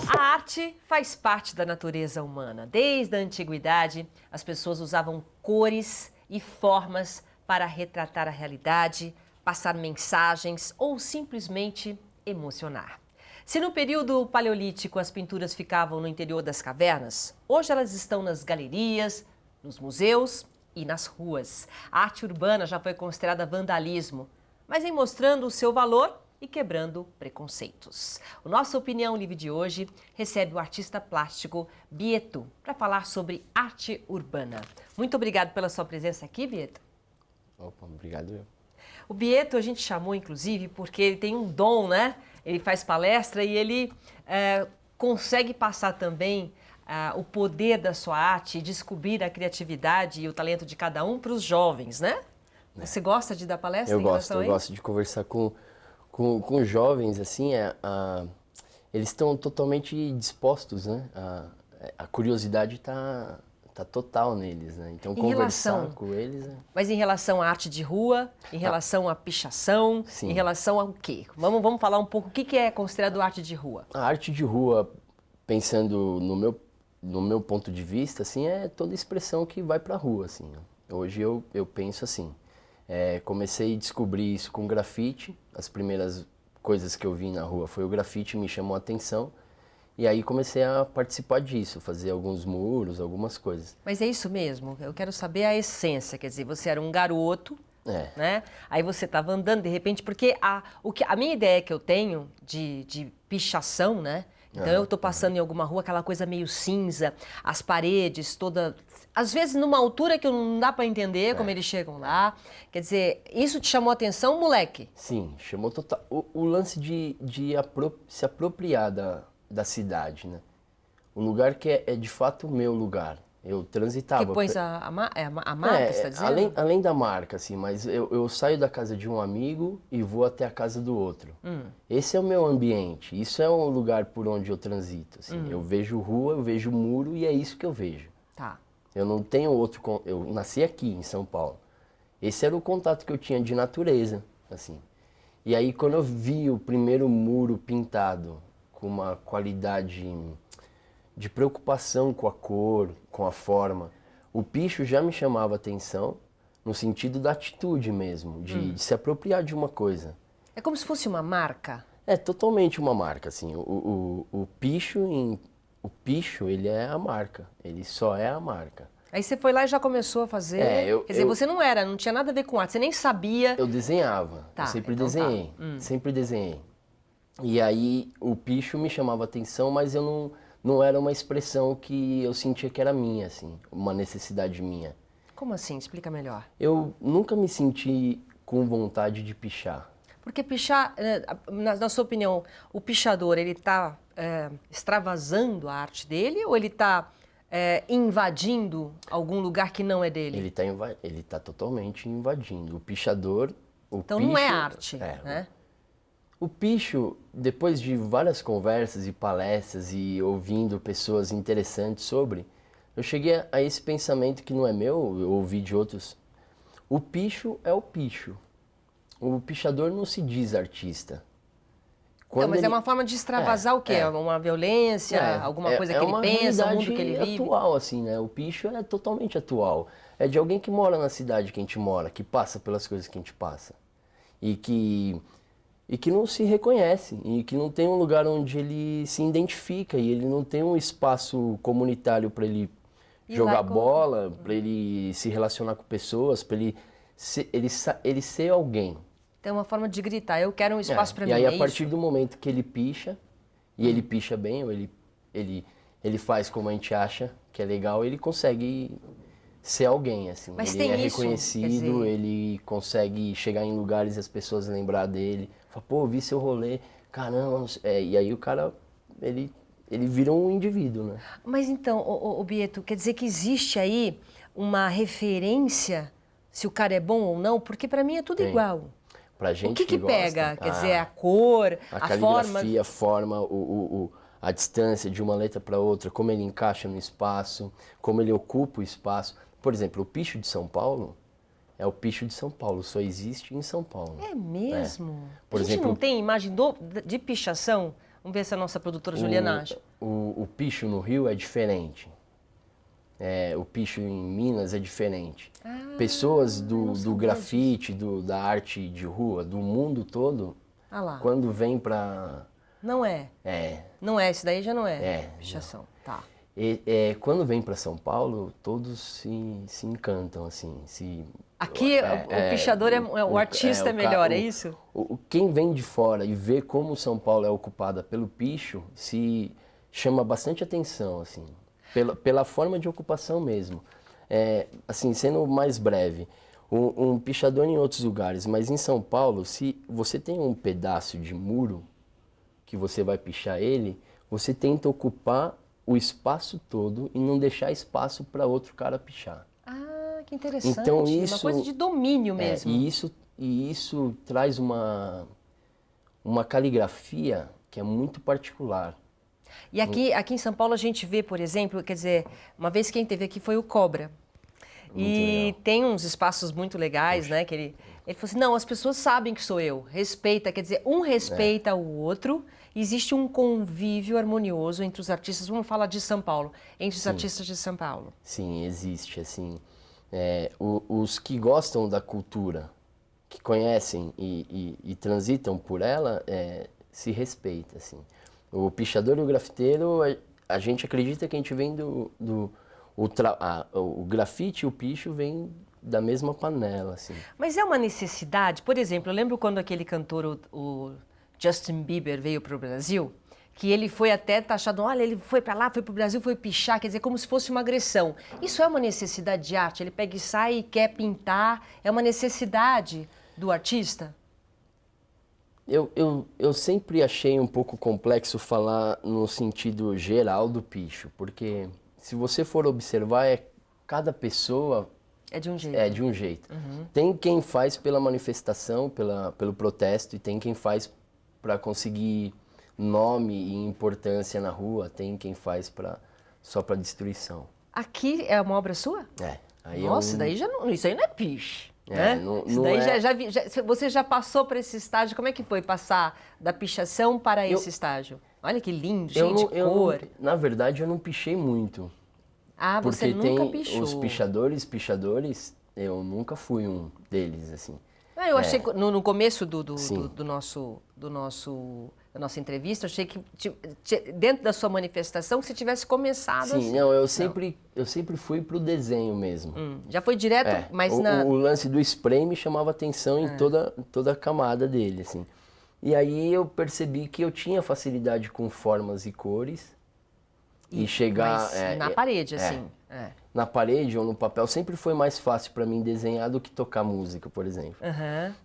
A arte faz parte da natureza humana. Desde a antiguidade, as pessoas usavam cores e formas para retratar a realidade, passar mensagens ou simplesmente emocionar. Se no período paleolítico as pinturas ficavam no interior das cavernas, hoje elas estão nas galerias, nos museus e nas ruas. A arte urbana já foi considerada vandalismo, mas em mostrando o seu valor e quebrando preconceitos. O Nossa Opinião Livre de hoje recebe o artista plástico Bieto para falar sobre arte urbana. Muito obrigado pela sua presença aqui, Bieto. Opa, obrigado eu. O Bieto a gente chamou, inclusive, porque ele tem um dom, né? Ele faz palestra e ele consegue passar também o poder da sua arte e descobrir a criatividade e o talento de cada um para os jovens, né? Você gosta de dar palestra em relação a isso? Eu gosto de conversar com jovens, assim, eles estão totalmente dispostos, né? A curiosidade está total neles, né? Então, conversar com eles... Mas em relação à arte de rua, em relação à pichação, sim. Em relação ao quê? Vamos falar um pouco o que é considerado arte de rua. A arte de rua, pensando no meu ponto de vista, assim, é toda expressão que vai para a rua, assim. Hoje eu penso assim, comecei a descobrir isso com grafite, as primeiras coisas que eu vi na rua foi o grafite, me chamou a atenção, e aí comecei a participar disso, fazer alguns muros, algumas coisas. Mas é isso mesmo, eu quero saber a essência, quer dizer, você era um garoto, né? Aí você estava andando, de repente, porque a minha ideia que eu tenho de pichação, né? Então eu estou passando em alguma rua, aquela coisa meio cinza, as paredes toda, às vezes numa altura que não dá para entender como eles chegam lá. Quer dizer, isso te chamou a atenção, moleque? Sim, chamou total. O lance de se apropriar da cidade, né? O lugar que é de fato o meu lugar. Eu transitava... Que pões a marca, você está dizendo? Além da marca, assim, mas eu saio da casa de um amigo e vou até a casa do outro. Esse é o meu ambiente, isso é um lugar por onde eu transito. Assim. Eu vejo rua, eu vejo muro e é isso que eu vejo. Tá. Eu não tenho outro... Eu nasci aqui, em São Paulo. Esse era o contato que eu tinha de natureza, assim. E aí, quando eu vi o primeiro muro pintado com uma qualidade de preocupação com a cor, com a forma, o picho já me chamava atenção no sentido da atitude mesmo, de se apropriar de uma coisa. É como se fosse uma marca? É totalmente uma marca, assim. O picho, ele é a marca, ele só é a marca. Aí você foi lá e já começou a fazer, quer dizer, você não tinha nada a ver com arte, você nem sabia. Eu desenhava, eu sempre desenhei, sempre desenhei. E aí o picho me chamava atenção, mas eu não era uma expressão que eu sentia que era minha, assim, uma necessidade minha. Como assim? Explica melhor. Eu nunca me senti com vontade de pichar. Porque pichar, na sua opinião, o pichador, ele está extravasando a arte dele ou ele está invadindo algum lugar que não é dele? Ele tá totalmente invadindo. O pichador... Então não é arte, né? O picho, depois de várias conversas e palestras e ouvindo pessoas interessantes sobre, eu cheguei a esse pensamento que não é meu, eu ouvi de outros. O picho é o picho. O pichador não se diz artista. Não, mas é uma forma de extravasar o quê? Uma violência, alguma coisa que ele pensa, o mundo que ele vive? É atual, assim, né? O picho é totalmente atual. É de alguém que mora na cidade que a gente mora, que passa pelas coisas que a gente passa. E que não se reconhece, e que não tem um lugar onde ele se identifica, e ele não tem um espaço comunitário para ele jogar bola, para ele se relacionar com pessoas, para ele ser alguém. Tem uma forma de gritar, eu quero um espaço para mim. E aí, a partir do momento que ele picha, e ele picha bem, ou ele faz como a gente acha que é legal, ele consegue ser alguém, assim. Mas ele tem é isso, reconhecido, quer dizer... ele consegue chegar em lugares e as pessoas lembrar dele. Fala, pô, vi seu rolê, caramba, não sei. E aí o cara, ele vira um indivíduo, né? Mas então, o Bieto, quer dizer que existe aí uma referência se o cara é bom ou não? Porque para mim é tudo igual. Pra gente o que gosta, pega? Quer dizer, a cor, a forma... caligrafia, a forma, a distância de uma letra para outra, como ele encaixa no espaço, como ele ocupa o espaço. Por exemplo, o picho de São Paulo é o picho de São Paulo, só existe em São Paulo. É mesmo? Por A gente exemplo, não tem imagem de pichação? Vamos ver se a nossa produtora Juliana acha. O picho no Rio é diferente. O picho em Minas é diferente. Pessoas do grafite, da arte de rua, do mundo todo, lá. quando vem pra... Não é? Não é, esse daí já não é pichação. Tá. Quando vem pra São Paulo, todos se encantam, assim. Aqui o pichador o artista é melhor, é isso? Quem vem de fora e vê como São Paulo é ocupada pelo picho, se chama bastante atenção, assim. Pela forma de ocupação mesmo. Assim, sendo mais breve, um pichador em outros lugares, mas em São Paulo, se você tem um pedaço de muro que você vai pichar ele, você tenta ocupar o espaço todo e não deixar espaço para outro cara pichar. Ah, que interessante. Então, isso, uma coisa de domínio mesmo. E isso traz uma caligrafia que é muito particular. E aqui em São Paulo a gente vê, por exemplo, quer dizer, uma vez quem teve aqui foi o Cobra. E tem uns espaços muito legais, né? Que ele falou assim, não, as pessoas sabem que sou eu. Respeita, quer dizer, um respeita o outro. Existe um convívio harmonioso entre os artistas. Vamos falar de São Paulo, entre os artistas de São Paulo. Sim, existe, assim. Os que gostam da cultura, que conhecem e transitam por ela, se respeita, assim. O pichador e o grafiteiro, a gente acredita que a gente vem o grafite e o picho vem da mesma panela, assim. Mas é uma necessidade? Por exemplo, eu lembro quando aquele cantor, o Justin Bieber, veio para o Brasil, que ele foi até taxado, olha, ele foi para lá, foi para o Brasil, foi pichar, quer dizer, como se fosse uma agressão. Isso é uma necessidade de arte? Ele pega e sai e quer pintar? É uma necessidade do artista? Eu sempre achei um pouco complexo falar no sentido geral do picho, porque se você for observar, cada pessoa é de um jeito. É de um jeito. Tem quem faz pela manifestação, pelo protesto, e tem quem faz para conseguir nome e importância na rua, tem quem faz só para destruição. Aqui é uma obra sua? Nossa, daí já não, isso aí não é picho. Né? Isso daí você já passou por esse estágio. Como é que foi passar da pichação para esse estágio? Olha que lindo, cheio de cor. Na verdade, eu não pichei muito. Você porque nunca tem pichou. Os pichadores, eu nunca fui um deles, assim. Eu achei que no começo da nossa entrevista, eu achei que dentro da sua manifestação você tivesse começado assim. Sim, não, eu sempre fui pro desenho mesmo. Já foi direto, mas o lance do spray me chamava atenção em toda a camada dele, assim. E aí eu percebi que eu tinha facilidade com formas e cores e chegar... Mas na parede, assim. Na parede ou no papel sempre foi mais fácil para mim desenhar do que tocar música, por exemplo.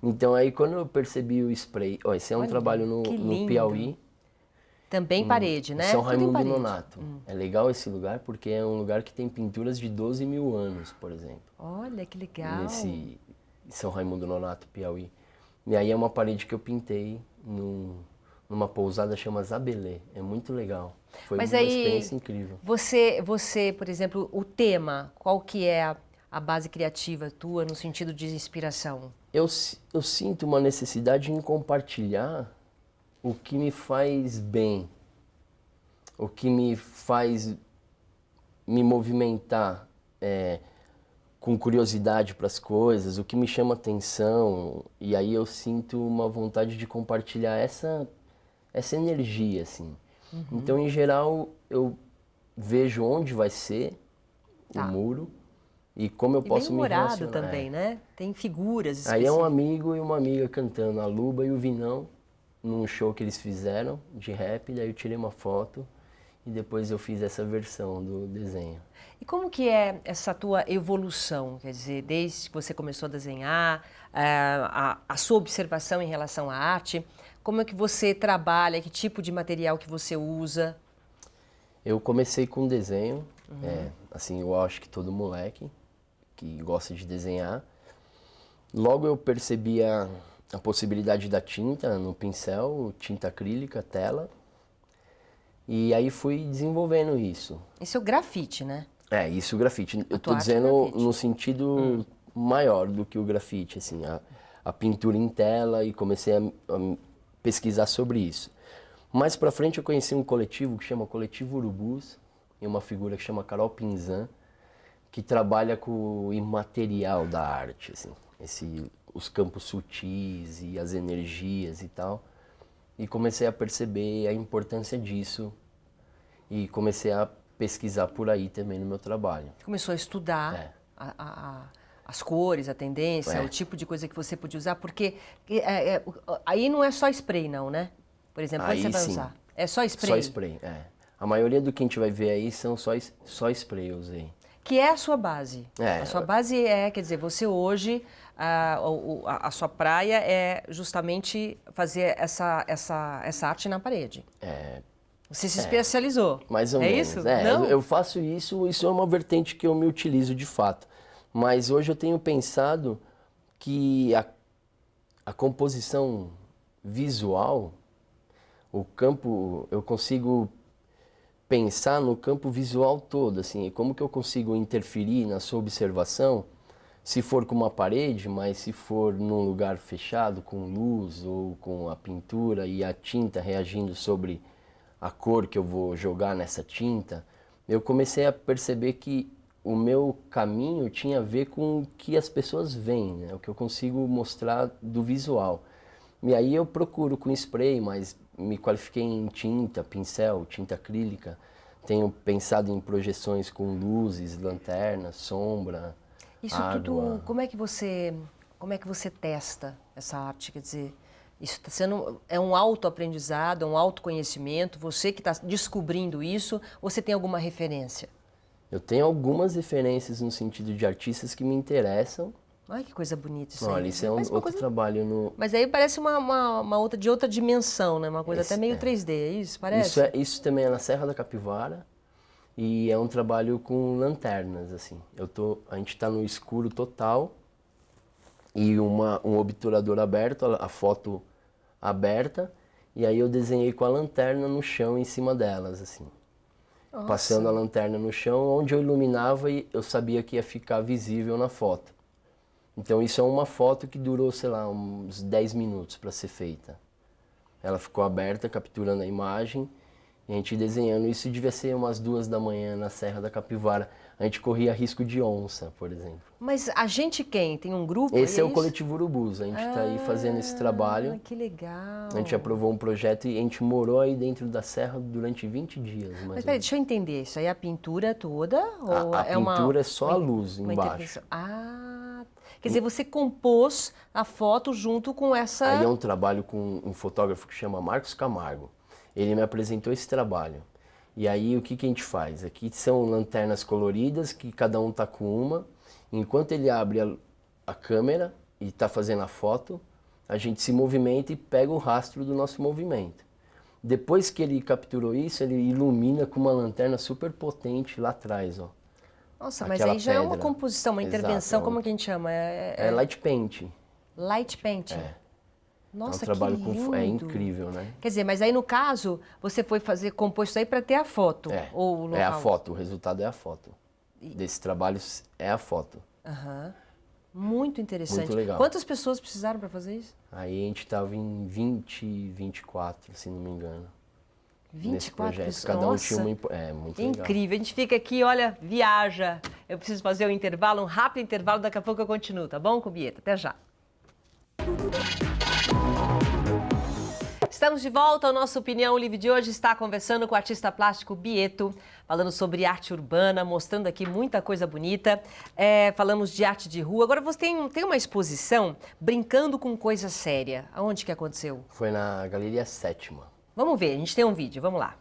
Então aí quando eu percebi o spray... esse é um trabalho no Piauí. Também parede, né? São Raimundo Nonato. É legal esse lugar porque é um lugar que tem pinturas de 12 mil anos, por exemplo. Olha, que legal. Nesse São Raimundo Nonato, Piauí. E aí é uma parede que eu pintei numa pousada chama Zabelê. É muito legal. Foi uma experiência incrível. Você, por exemplo, o tema, qual que é a base criativa tua no sentido de inspiração? Eu sinto uma necessidade em compartilhar o que me faz bem, o que me faz me movimentar com curiosidade para as coisas, o que me chama atenção, e aí eu sinto uma vontade de compartilhar essa energia, assim. Então, em geral, eu vejo onde vai ser o muro e como eu posso me relacionar. E bem humorado também, né? Tem figuras específicas. Aí é um amigo e uma amiga cantando a Luba e o Vinão num show que eles fizeram de rap, daí eu tirei uma foto e depois eu fiz essa versão do desenho. E como que é essa tua evolução? Quer dizer, desde que você começou a desenhar, a sua observação em relação à arte, como é que você trabalha, que tipo de material que você usa? Eu comecei com desenho, assim, eu acho que todo moleque que gosta de desenhar. Logo eu percebi a possibilidade da tinta no pincel, tinta acrílica, tela. E aí fui desenvolvendo isso. Isso é o grafite, né? Isso, o grafite. Eu tô dizendo no sentido maior do que o grafite, assim, a pintura em tela, e comecei a pesquisar sobre isso. Mais pra frente eu conheci um coletivo que chama Coletivo Urubus, e uma figura que chama Carol Pinzan, que trabalha com o imaterial da arte, assim, os campos sutis e as energias e tal. E comecei a perceber a importância disso e comecei a pesquisar por aí também no meu trabalho. Começou a estudar as cores, a tendência, o tipo de coisa que você podia usar, porque aí não é só spray não, né? Por exemplo, quando você vai usar? É só spray? Só spray, é. A maioria do que a gente vai ver aí são só spray eu usei. Que é a sua base. A sua base quer dizer, você hoje, a sua praia é justamente fazer essa arte na parede. Você se especializou. Mais ou menos. Isso? Eu faço isso é uma vertente que eu me utilizo de fato. Mas hoje eu tenho pensado que a composição visual, o campo, eu consigo pensar no campo visual todo, assim, como que eu consigo interferir na sua observação, se for com uma parede, mas se for num lugar fechado, com luz ou com a pintura e a tinta reagindo sobre a cor que eu vou jogar nessa tinta, eu comecei a perceber que o meu caminho tinha a ver com o que as pessoas veem, né? O que eu consigo mostrar do visual. E aí eu procuro com spray, mas me qualifiquei em tinta, pincel, tinta acrílica. Tenho pensado em projeções com luzes, lanternas, sombra, Isso água. tudo, como é que você testa essa arte? Quer dizer, isso está sendo, é um autoaprendizado, é um autoconhecimento, você que está descobrindo isso, você tem alguma referência? Eu tenho algumas referências no sentido de artistas que me interessam. Olha que coisa bonita isso aí. Olha, isso é outro trabalho no... Mas aí parece uma outra, de outra dimensão, né? Uma coisa até meio 3D, é isso? Parece? Isso também é na Serra da Capivara e é um trabalho com lanternas, assim. A gente está no escuro total e um obturador aberto, a foto aberta, e aí eu desenhei com a lanterna no chão em cima delas, assim. Nossa. Passando a lanterna no chão, onde eu iluminava e eu sabia que ia ficar visível na foto. Então isso é uma foto que durou, sei lá, uns 10 minutos para ser feita. Ela ficou aberta, capturando a imagem, e a gente desenhando. Isso devia ser umas 2 da manhã na Serra da Capivara. A gente corria risco de onça, por exemplo. Mas a gente quem? Tem um grupo? Esse é o Coletivo Urubus. A gente está aí fazendo esse trabalho. Que legal. A gente aprovou um projeto e a gente morou aí dentro da serra durante 20 dias. Mas peraí, deixa eu entender. Isso aí é a pintura toda? Ou a pintura é só a luz embaixo. Quer dizer, você compôs a foto junto com essa... Aí é um trabalho com um fotógrafo que chama Marcos Camargo. Ele me apresentou esse trabalho. E aí o que a gente faz? Aqui são lanternas coloridas, que cada um tá com uma. Enquanto ele abre a câmera e está fazendo a foto, a gente se movimenta e pega o rastro do nosso movimento. Depois que ele capturou isso, ele ilumina com uma lanterna super potente lá atrás, ó. Nossa, mas aí já é uma composição, uma intervenção, como que a gente chama? É light paint. Light paint? Nossa, é um trabalho que lindo. É incrível, né? Quer dizer, mas aí no caso, você foi compor isso aí para ter a foto? Ou o local? É a foto, o resultado é a foto. Desse trabalho é a foto. Muito interessante. Muito legal. Quantas pessoas precisaram para fazer isso? Aí a gente estava em 24, se não me engano. 24 pessoas? Cada um Nossa, tinha uma... É, muito legal. Incrível. A gente fica aqui, olha, viaja. Eu preciso fazer um intervalo, um rápido intervalo, daqui a pouco eu continuo, tá bom, Cubieta? Até já. Estamos de volta. A nossa Opinião Livre de hoje está conversando com o artista plástico Bieto, falando sobre arte urbana, mostrando aqui muita coisa bonita. Falamos de arte de rua. Agora você tem uma exposição brincando com coisa séria. Aonde que aconteceu? Foi na Galeria Sétima. Vamos ver, a gente tem um vídeo, vamos lá.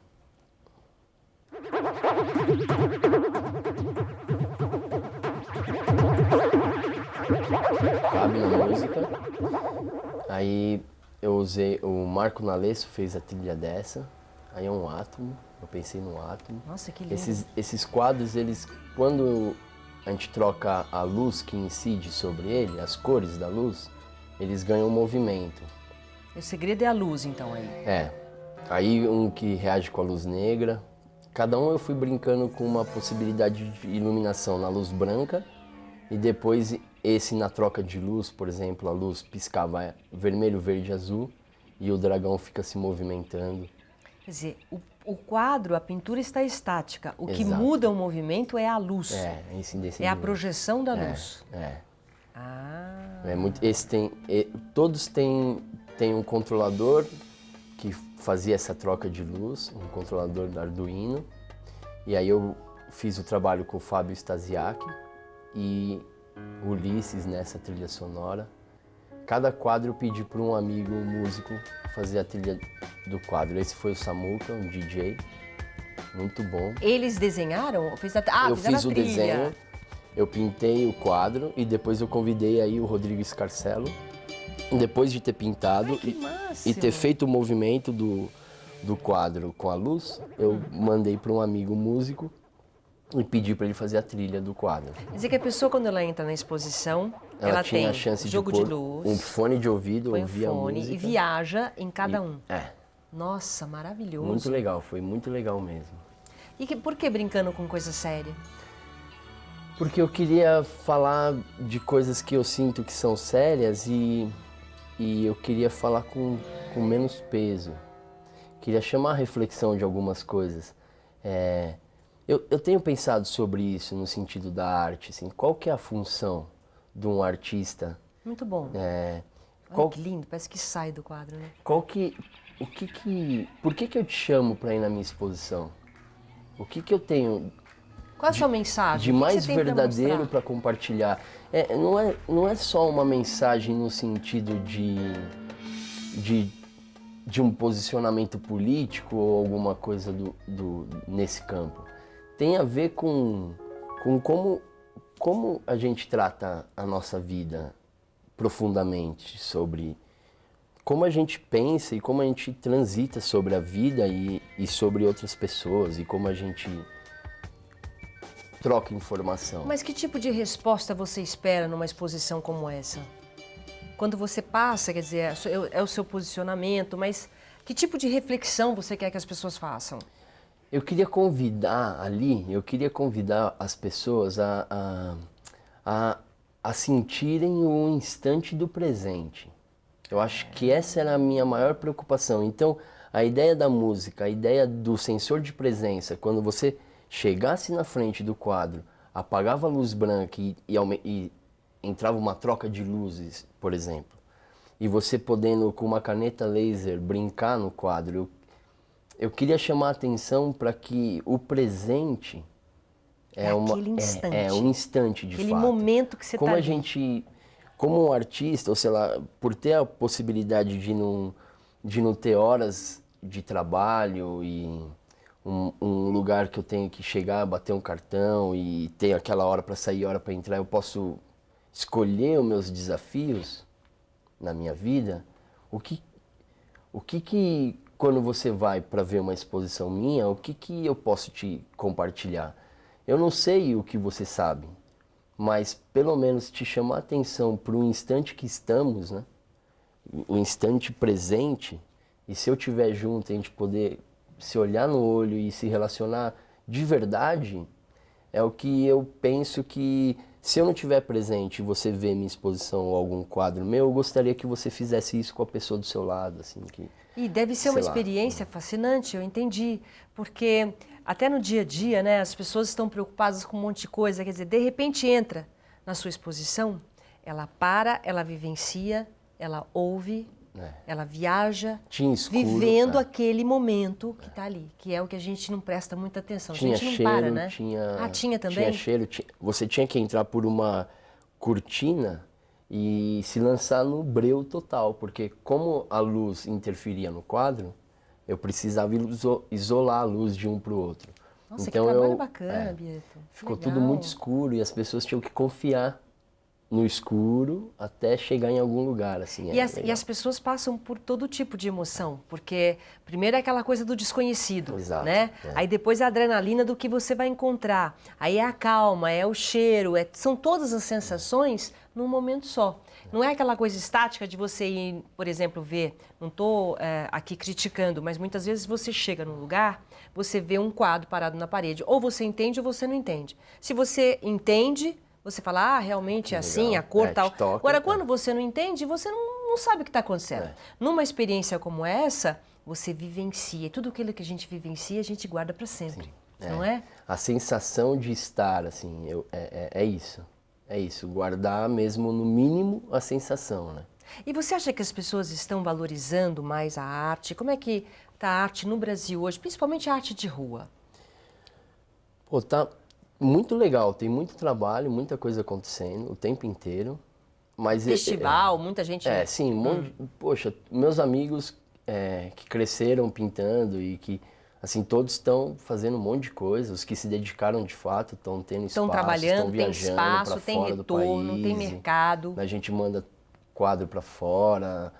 Cabe na música. Aí eu usei, o Marco Nalesso fez a trilha dessa. Aí é um átomo, eu pensei no átomo. Nossa, que lindo. Esses quadros, eles, quando a gente troca a luz que incide sobre ele, as cores da luz, eles ganham movimento. O segredo é a luz, então, aí. Aí um que reage com a luz negra. Cada um eu fui brincando com uma possibilidade de iluminação na luz branca e depois esse na troca de luz, por exemplo, a luz piscava vermelho, verde, azul e o dragão fica se movimentando. Quer dizer, o quadro, a pintura está estática. O que Exato. muda o movimento é a luz. É a incidência É a de luz. projeção da luz. Ah. Ah. É muito, todos têm um controlador que fazia essa troca de luz, um controlador da Arduino. E aí eu fiz o trabalho com o Fábio Stasiak e Ulisses nessa trilha sonora. Cada quadro eu pedi para um amigo músico fazer a trilha do quadro. Esse foi o Samuca, um DJ, muito bom. Eles desenharam? Eu fizeram fiz a o trilha. desenho, eu pintei o quadro e depois eu convidei aí o Rodrigo Scarcelo. Depois de ter pintado Ai, que e ter feito o movimento do quadro com a luz, eu mandei para um amigo músico e pedi para ele fazer a trilha do quadro. Quer dizer que a pessoa, quando ela entra na exposição, Ela tem tinha a chance jogo de de pôr luz, um fone de ouvido, põe um ouvir a fone música. e viaja em cada um. É, Nossa, maravilhoso. muito legal, foi muito legal mesmo. E por que brincando com coisa séria? Porque eu queria falar de coisas que eu sinto que são sérias e eu queria falar com menos peso. Queria chamar a reflexão de algumas coisas. Eu tenho pensado sobre isso no sentido da arte, assim, qual que é a função de um artista? Muito bom. Qual- Que lindo, parece que sai do quadro, né? Por que eu te chamo para ir na minha exposição? O que eu tenho Qual é a sua mensagem? de O que mais você tem pra verdadeiro mostrar? para compartilhar? Não é só uma mensagem no sentido de um posicionamento político ou alguma coisa nesse campo. Tem a ver com como a gente trata a nossa vida profundamente, sobre como a gente pensa e como a gente transita sobre a vida e sobre outras pessoas e como a gente troca informação. Mas que tipo de resposta você espera numa exposição como essa? Quando você passa, quer dizer, é o seu posicionamento, mas que tipo de reflexão você quer que as pessoas façam? Eu queria convidar as pessoas a sentirem o instante do presente. Eu acho que essa era a minha maior preocupação. Então, a ideia da música, a ideia do sensor de presença, quando você chegasse na frente do quadro, apagava a luz branca e entrava uma troca de luzes, por exemplo, e você podendo, com uma caneta laser, brincar no quadro, eu queria chamar a atenção para que o presente Aquele instante. É um instante de Aquele fato. momento que você Como tá a ali. gente, como um artista, ou sei lá, por ter a possibilidade de não ter horas de trabalho e um lugar que eu tenho que chegar, bater um cartão e ter aquela hora para sair, hora para entrar, eu posso escolher os meus desafios na minha vida. O que quando você vai para ver uma exposição minha, o que eu posso te compartilhar? Eu não sei o que você sabe, mas pelo menos te chamar a atenção para o instante que estamos, né? O instante presente, e se eu estiver junto, a gente poder se olhar no olho e se relacionar de verdade, é o que eu penso que, se eu não estiver presente e você ver minha exposição ou algum quadro meu, eu gostaria que você fizesse isso com a pessoa do seu lado, assim, que... E deve ser uma sei lá. experiência fascinante, eu entendi, porque até no dia a dia, né, as pessoas estão preocupadas com um monte de coisa, quer dizer, de repente entra na sua exposição, ela para, ela vivencia, ela ouve, ela viaja, Tinha escuro, vivendo aquele momento que está ali, que é o que a gente não presta muita atenção, a Tinha gente não cheiro, para, né? tinha... Tinha também? Tinha cheiro, você tinha que entrar por uma cortina e se lançar no breu total, porque como a luz interferia no quadro, eu precisava isolar a luz de um para o outro. Nossa, Então que trabalho bacana, Bieto. Ficou Legal. tudo muito escuro e as pessoas tinham que confiar no escuro até chegar em algum lugar, assim. E as pessoas passam por todo tipo de emoção, porque primeiro é aquela coisa do desconhecido, Exato, né? Aí depois é a adrenalina do que você vai encontrar. Aí é a calma, é o cheiro, são todas as sensações num momento só. Não é aquela coisa estática de você ir, por exemplo, ver, não estou aqui criticando, mas muitas vezes você chega num lugar, você vê um quadro parado na parede, ou você entende ou você não entende. Se você entende, você fala, realmente é assim, a cor tal. Agora, quando você não entende, você não sabe o que está acontecendo. Numa experiência como essa, você vivencia. E tudo aquilo que a gente vivencia, a gente guarda para sempre. Não é? A sensação de estar, assim, é isso. É isso, guardar mesmo no mínimo a sensação, né? E você acha que as pessoas estão valorizando mais a arte? Como é que está a arte no Brasil hoje, principalmente a arte de rua? Pô, tá muito legal, tem muito trabalho, muita coisa acontecendo o tempo inteiro. Mas Festival, muita gente... sim, poxa, meus amigos que cresceram pintando e que, assim, todos estão fazendo um monte de coisa, os que se dedicaram de fato estão tendo espaço, estão trabalhando, estão viajando para fora do país. Tem retorno, tem mercado. A gente manda quadro para fora.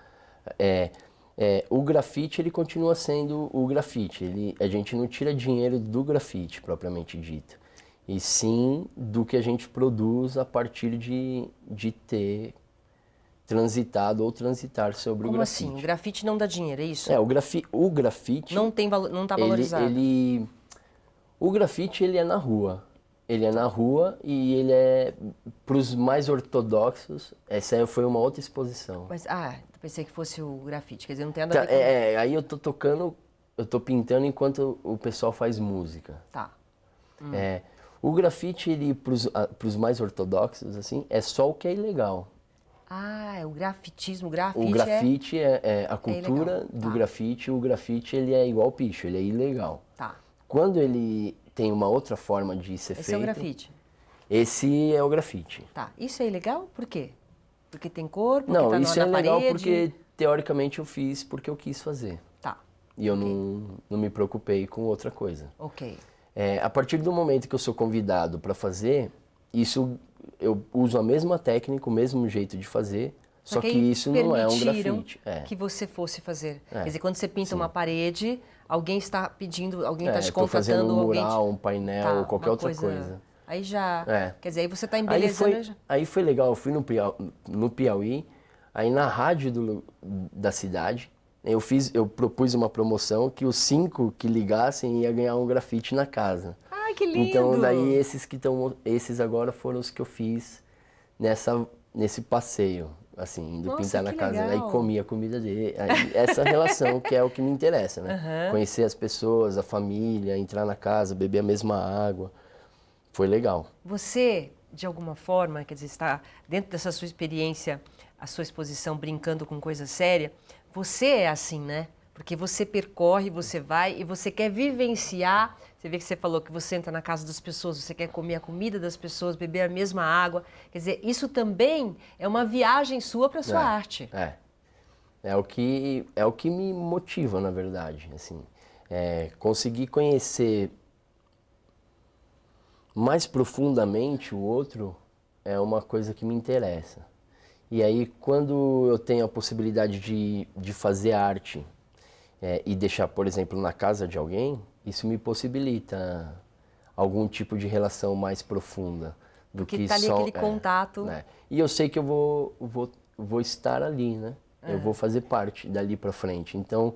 O grafite, ele continua sendo o grafite. A gente não tira dinheiro do grafite, propriamente dito. E sim do que a gente produz a partir de ter transitado ou transitar sobre o grafite. Como assim? O grafite não dá dinheiro, é isso? O grafite... Não está valorizado. O grafite, ele é na rua. Ele é na rua e ele é, para os mais ortodoxos, essa foi uma outra exposição. Mas, pensei que fosse o grafite, quer dizer, não tem nada a ver com... Aí eu tô pintando enquanto o pessoal faz música. Tá. O grafite, ele, pros mais ortodoxos, assim, é só o que é ilegal. É o grafitismo, O grafite é a cultura do grafite, o grafite, ele é igual picho, ele é ilegal. Tá. Quando ele tem uma outra forma de ser feito... Esse é o grafite? Esse é o grafite. Tá. Isso é ilegal? Por quê? Porque tem cor? Porque Não, tá isso na é legal parede? porque, teoricamente, eu fiz porque eu quis fazer. Tá. E eu não me preocupei com outra coisa. Ok. A partir do momento que eu sou convidado para fazer, eu uso a mesma técnica, o mesmo jeito de fazer, só que isso não é um grafite. Que você fosse fazer. Quer dizer, quando você pinta uma parede, alguém está pedindo, alguém está te contratando. Fazendo um mural, um painel, qualquer outra coisa. Aí já, quer dizer, aí você está embelezando. Aí foi legal, eu fui no Piauí, aí na rádio da cidade, eu propus uma promoção que os 5 que ligassem ia ganhar um grafite na casa. Ai, que lindo! Então daí esses agora foram os que eu fiz nesse passeio, assim, indo pintar na casa. Legal. Aí comia a comida dele, essa relação que é o que me interessa, né? Conhecer as pessoas, a família, entrar na casa, beber a mesma água. Foi legal. Você, de alguma forma, quer dizer, está dentro dessa sua experiência, a sua exposição brincando com coisa séria, você é assim, né? Porque você percorre, você vai e você quer vivenciar. Você vê que você falou que você entra na casa das pessoas, você quer comer a comida das pessoas, beber a mesma água. Quer dizer, isso também é uma viagem sua para a sua arte. É o que me motiva, na verdade. Assim, conseguir conhecer mais profundamente o outro é uma coisa que me interessa. E aí, quando eu tenho a possibilidade de fazer arte e deixar, por exemplo, na casa de alguém, isso me possibilita algum tipo de relação mais profunda do que tá ali só aquele contato. E eu sei que eu vou estar ali, né? Eu vou fazer parte dali para frente. Então,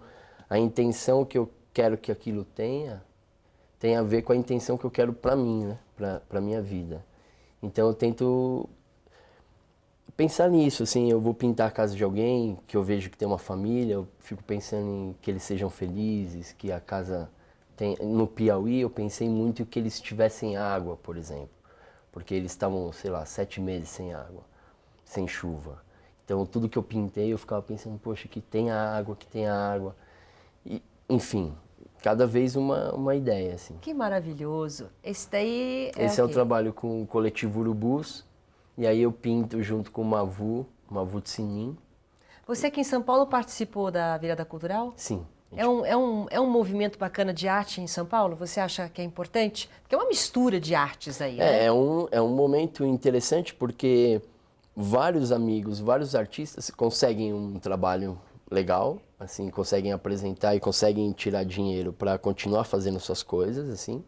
a intenção que eu quero que aquilo tem a ver com a intenção que eu quero para mim, né? Para minha vida. Então, eu tento pensar nisso, assim, eu vou pintar a casa de alguém que eu vejo que tem uma família, eu fico pensando em que eles sejam felizes, que a casa tem... No Piauí eu pensei muito em que eles tivessem água, por exemplo, porque eles estavam, sei lá, 7 meses sem água, sem chuva. Então tudo que eu pintei eu ficava pensando, poxa, que tenha água, que tenha água. E, enfim, cada vez uma ideia, assim. Que maravilhoso. Esse é o trabalho com o coletivo Urubus. E aí eu pinto junto com o Mavu de Sinim. Você aqui em São Paulo participou da Virada Cultural? Sim. É um movimento bacana de arte em São Paulo? Você acha que é importante? Porque é uma mistura de artes aí, né? É um momento interessante porque vários amigos, vários artistas conseguem um trabalho legal, assim, conseguem apresentar e conseguem tirar dinheiro para continuar fazendo suas coisas, assim.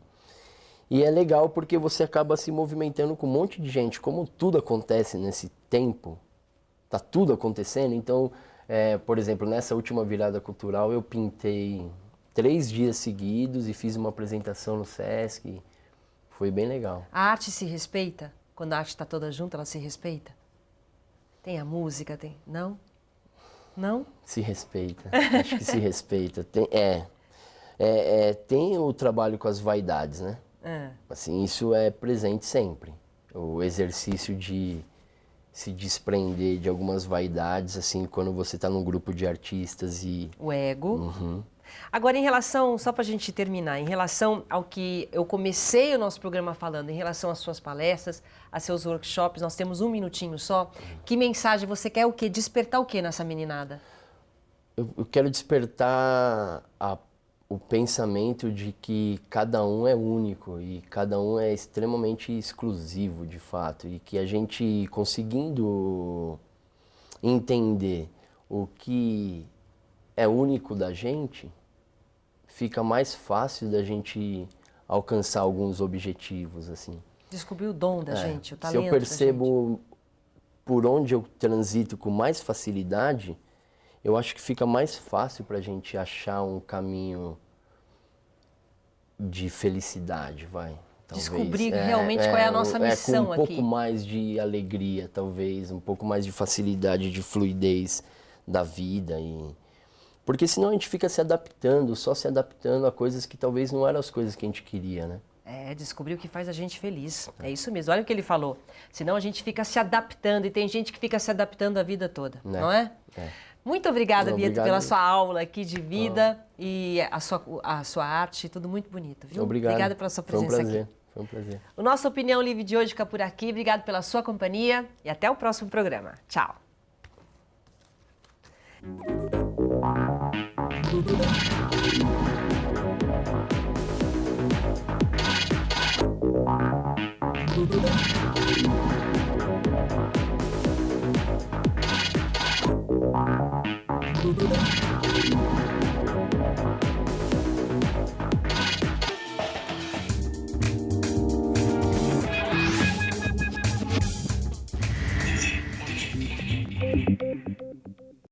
E é legal porque você acaba se movimentando com um monte de gente. Como tudo acontece nesse tempo, tá tudo acontecendo. Então, por exemplo, nessa última virada cultural eu pintei 3 dias seguidos e fiz uma apresentação no Sesc. Foi bem legal. A arte se respeita? Quando a arte está toda junta, ela se respeita? Tem a música, tem... Não? Não? Se respeita. Acho que se respeita. Tem o trabalho com as vaidades, né? Assim, isso é presente sempre. O exercício de se desprender de algumas vaidades, assim, quando você está num grupo de artistas e... O ego. Agora, em relação, só para a gente terminar, em relação ao que eu comecei o nosso programa falando, em relação às suas palestras, a seus workshops, nós temos um minutinho só. Que mensagem você quer o quê? Despertar o quê nessa meninada? Eu quero despertar o pensamento de que cada um é único e cada um é extremamente exclusivo, de fato. E que a gente conseguindo entender o que é único da gente, fica mais fácil da gente alcançar alguns objetivos, assim. Descobrir o dom da gente, o talento da gente. Se eu percebo da gente. Por onde eu transito com mais facilidade, eu acho que fica mais fácil para a gente achar um caminho de felicidade, vai. Talvez. Descobrir realmente qual é a nossa missão aqui. Com um pouco aqui. mais de alegria, talvez, um pouco mais de facilidade, de fluidez da vida. Porque senão a gente fica só se adaptando a coisas que talvez não eram as coisas que a gente queria, né? Descobrir o que faz a gente feliz. É isso mesmo, olha o que ele falou. Senão a gente fica se adaptando, e tem gente que fica se adaptando a vida toda, não é? Muito obrigada, Bieto, pela sua aula aqui de vida e a sua arte, tudo muito bonito, viu? Obrigado. Obrigada pela sua presença aqui. Foi um prazer. O nosso Opinião Livre de hoje fica por aqui. Obrigado pela sua companhia e até o próximo programa. Tchau.